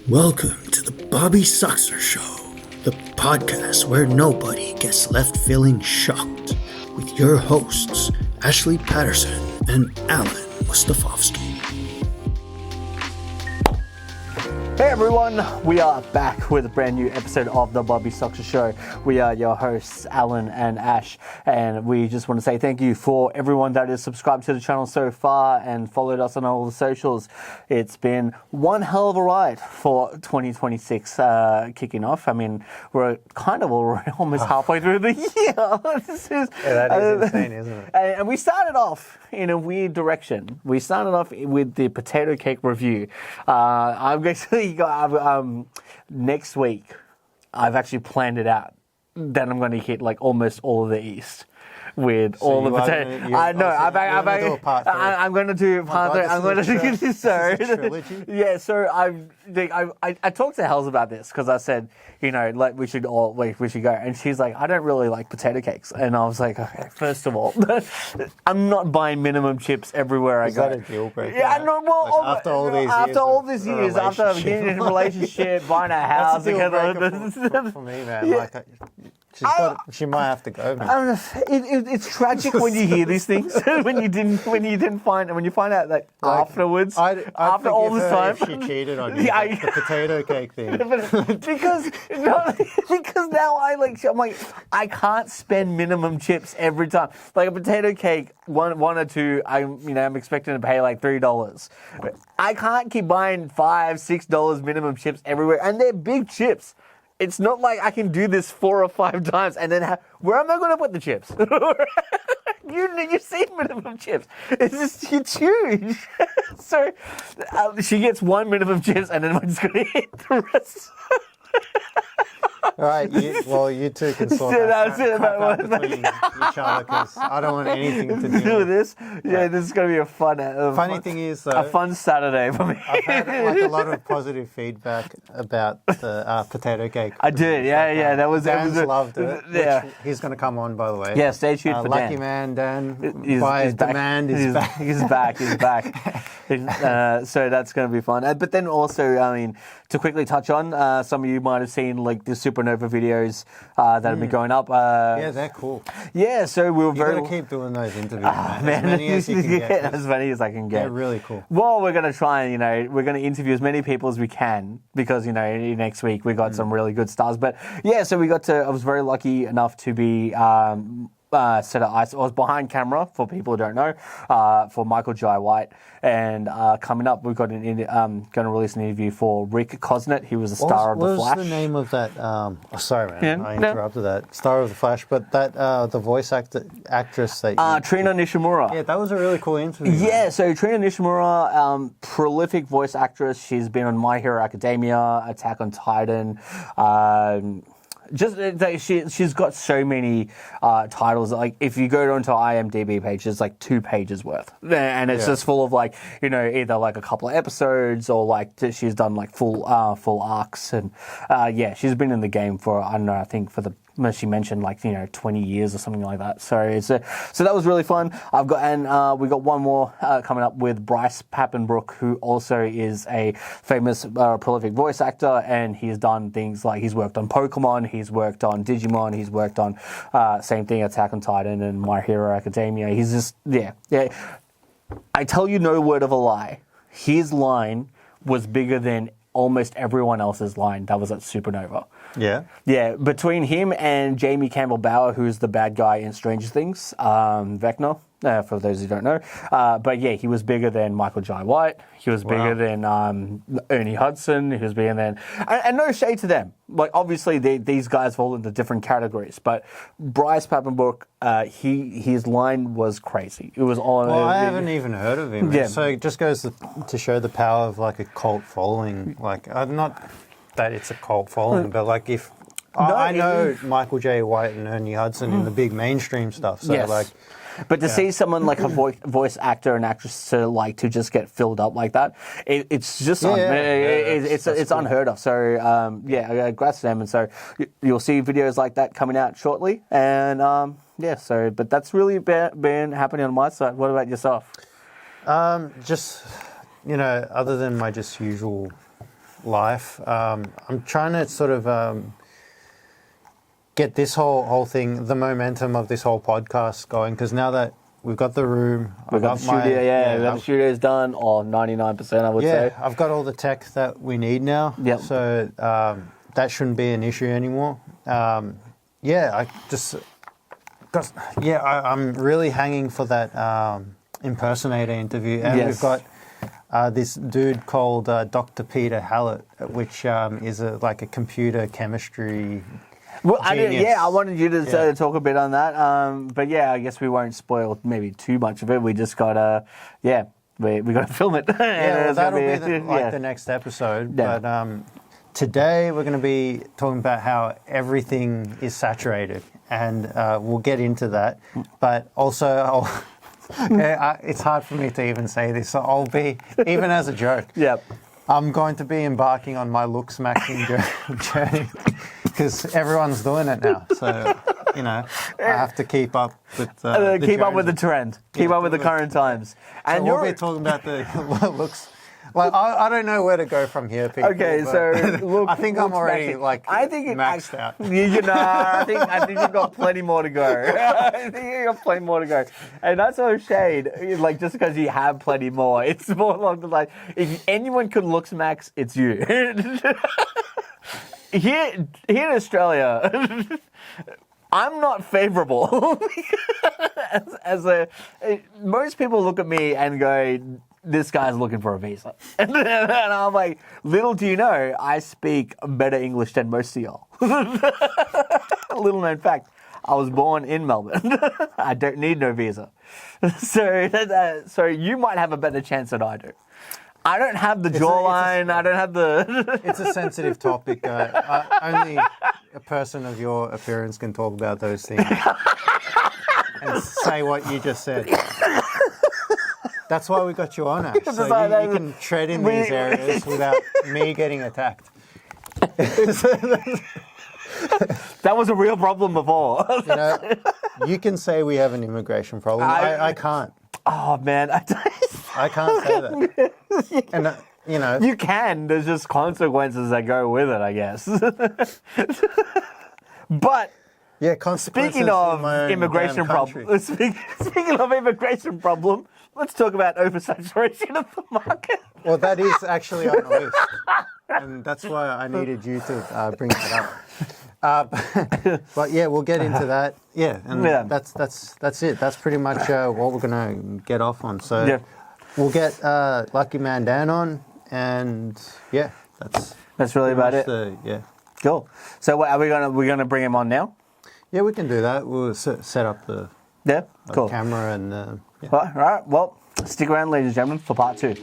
Welcome to the Bobby Soxer Show, the podcast where nobody gets left feeling shocked, with your hosts, Ashley Patterson and Alan Mustafovsky. Hey everyone, we are back with a brand new episode of the Bobby Soxer Show. We are your hosts, Alan and Ash, and we just want to say thank you for everyone that is subscribed to the channel so far and followed us on all the socials. It's been one hell of a ride for 2026 kicking off. I mean, we're kind of already almost halfway through the year. That is insane, isn't it? And we started off in a weird direction. We started off with the potato cake review. I'm basically next week, I've actually planned it out. Then I'm going to hit like almost all of the East with all the potato. I'm going to do part 3. I'm going to do this. Yeah. So I talked to Hells about this because I said, you know, like we should go, and she's like, I don't really like potato cakes, and I was like, okay, first of all, I'm not buying minimum chips everywhere I go. Is that a deal breaker? Yeah, no. Well, like after all these years, after getting in a relationship, buying a house, that's a deal breaker for me, man. Yeah. Like, she might have to go, man. I don't know. It's tragic when you hear these things. when you find out that afterwards, after all this time, if she cheated on you, the potato cake thing. because now I'm like I can't spend minimum chips every time. Like a potato cake, one or two, I'm expecting to pay like $3. I can't keep buying $5-6 minimum chips everywhere, and they're big chips. It's not like I can do this 4 or 5 times and then where am I going to put the chips? You've seen minimum chips. It's huge. So she gets 1 minimum chips and then I'm just going to hit the rest. All right, you two can sort that out between each other because I don't want anything to do with this. Yeah, this is going to be a fun. Thing is, a fun Saturday for me. I've had a lot of positive feedback about the potato cake. I did, yeah. Dan's loved it. Yeah, he's going to come on, by the way. Yeah, stay tuned for Lucky Dan. Dan, by demand, is back. He's back. So that's going to be fun. But then also, I mean, to quickly touch on, some of you might have seen like the Supernova videos that have been going up. Yeah, they're cool. Yeah, so we were You got to keep doing those interviews, man. As many as you can get. As many as I can get. They're really cool. Well, we're going to try and, we're going to interview as many people as we can because, next week we got some really good stars. But yeah, so I was very lucky enough to be I was behind camera, for people who don't know, for Michael Jai White. And coming up, we've got going to release an interview for Rick Cosnett. He was a star of The Flash. What was the name of that? Sorry, man, I interrupted that. Star of The Flash, but that the voice actress that Trina Nishimura. Yeah, that was a really cool interview. Yeah, man. so Trina Nishimura, prolific voice actress. She's been on My Hero Academia, Attack on Titan. She's got so many titles. Like if you go onto her IMDb page, it's like 2 pages worth, and it's just full of either like a couple of episodes or like she's done like full arcs, and she's been in the game for I don't know. I think she mentioned 20 years or something like that. So so that was really fun. We got one more coming up with Bryce Papenbrook, who also is a famous prolific voice actor, and he's done things like he's worked on Pokemon, he's worked on Digimon, he's worked on same thing, Attack on Titan and My Hero Academia. He's just I tell you no word of a lie. His line was bigger than almost everyone else's line that was at Supernova. Yeah? Yeah, between him and Jamie Campbell-Bower, who's the bad guy in Stranger Things, Vecna, for those who don't know. But yeah, he was bigger than Michael Jai White. He was bigger than Ernie Hudson. He was bigger than... And no shade to them. Like, obviously, these guys fall into different categories. But Bryce Papenbrook, his line was crazy. It was all... Well, I haven't even heard of him. Yeah. So it just goes to show the power of, like, a cult following. Like, not that it's a cult following, but, like, if... I know Michael J. White and Ernie Hudson in the big mainstream stuff. So, like... But to see someone like a voice actor and actress to just get filled up like that, it's just it's unheard of. So congrats to them, and so you'll see videos like that coming out shortly. And but that's really been happening on my side. What about yourself? Just other than my just usual life. I'm trying to sort of get this whole thing, the momentum of this whole podcast going, because now that we've got the room, we've got the studio, we've got the studio's done, or 99%, I would say. Yeah, I've got all the tech that we need now, so that shouldn't be an issue anymore. I'm really hanging for that impersonator interview, and we've got this dude called Dr. Peter Hallett, which is like a computer chemistry. Well, I wanted you to talk a bit on that, but I guess we won't spoil maybe too much of it. We just gotta, we gotta film it. That'll be the next episode. Yeah. But today we're going to be talking about how everything is saturated, and we'll get into that. But also, it's hard for me to even say this, so I'll be, even as a joke. Yep. I'm going to be embarking on my looksmaxxing journey because everyone's doing it now. So, I have to keep up with keep up with the trend, keep up with the current times. And so we'll be talking about the looks. Well, I don't know where to go from here, people. Okay, so I think I'm already maxed out. I think you've got plenty more to go. I think you've got plenty more to go, and that's no shade. Like just because you have plenty more, it's more along the line. If anyone could looks max, it's you. Here in Australia, I'm not favourable. Most people look at me and go, this guy's looking for a visa. And I'm like, little do you know, I speak better English than most of y'all. Little known fact, I was born in Melbourne. I don't need no visa. So you might have a better chance than I do. I don't have the jawline. I don't have the... It's a sensitive topic. Only a person of your appearance can talk about those things. And say what you just said. That's why we got you on, Ash. So you can tread in these areas without me getting attacked. That was a real problem before. You can say we have an immigration problem. I can't. Oh, man. I can't say that. And, You can. There's just consequences that go with it, I guess. But... yeah, consequences. Speaking of immigration problem, speaking of immigration problem, let's talk about oversaturation of the market. Well, that is actually on the list, and that's why I needed you to bring that up. But we'll get into that. Yeah, and that's it. That's pretty much what we're gonna get off on. So we'll get Lucky Man Dan on, and that's really about it. Cool. So are we gonna bring him on now? Yeah, we can do that. We'll set up the cool camera and. All right. Well, stick around, ladies and gentlemen, for part 2.